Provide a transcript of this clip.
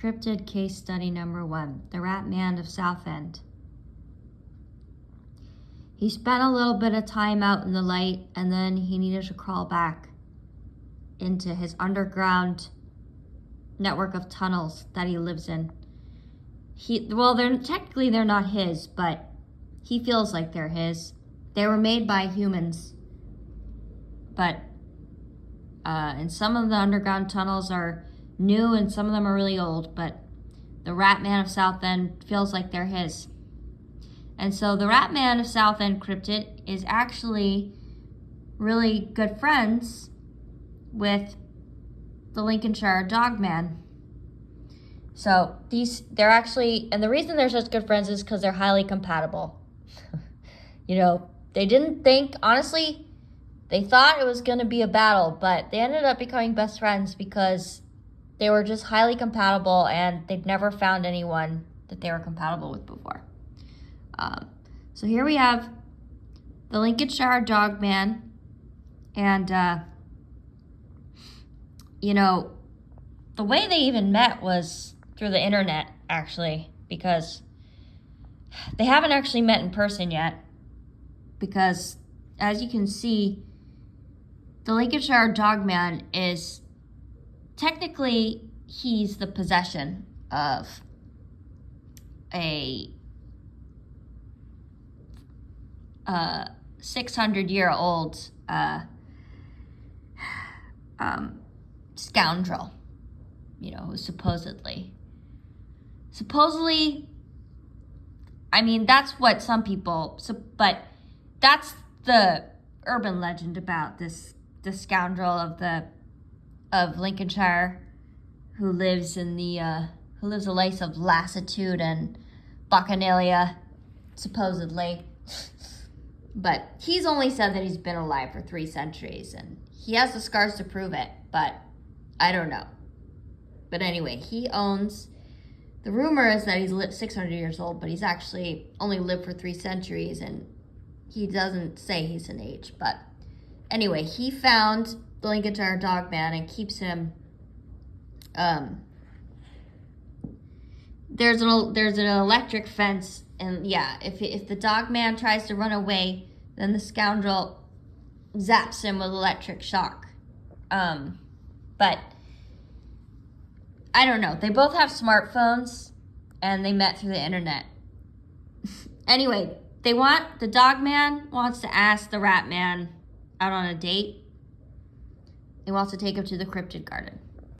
Cryptid case study number 1, the Rat Man of Southend. He spent a little bit of time out in the light, and then he needed to crawl back into his underground network of tunnels that he lives in. They're not his, but he feels like they're his. They were made by humans, but and some of the underground tunnels are new and some of them are really old, but the Rat Man of Southend feels like they're his. And so the Rat Man of Southend cryptid is actually really good friends with the Lincolnshire Dogman. So they're actually, and the reason they're such good friends is because they're highly compatible. They didn't think, honestly, they thought it was going to be a battle, but they ended up becoming best friends because they were just highly compatible and they'd never found anyone that they were compatible with before. So here we have the Lincolnshire Dogman, and the way they even met was through the internet, actually, because they haven't actually met in person yet, because as you can see, the Lincolnshire Dogman is technically, he's the possession of a 600-year-old scoundrel, who supposedly, I mean, that's what some people, but that's the urban legend about the scoundrel of Lincolnshire who lives a life of lassitude and bacchanalia, supposedly. But he's only said that he's been alive for 3 centuries, and he has the scars to prove it, but I don't know. But anyway, the rumor is that he's lived 600 years old, but he's actually only lived for 3 centuries, and he doesn't say he's an age. But anyway, he found the Lincolnshire Dogman and keeps him, there's an electric fence, and yeah, if the Dogman tries to run away, then the scoundrel zaps him with electric shock. But I don't know. They both have smartphones, and they met through the internet. Anyway, the Dogman wants to ask the Rat Man out on a date. He wants to take him to the cryptid garden.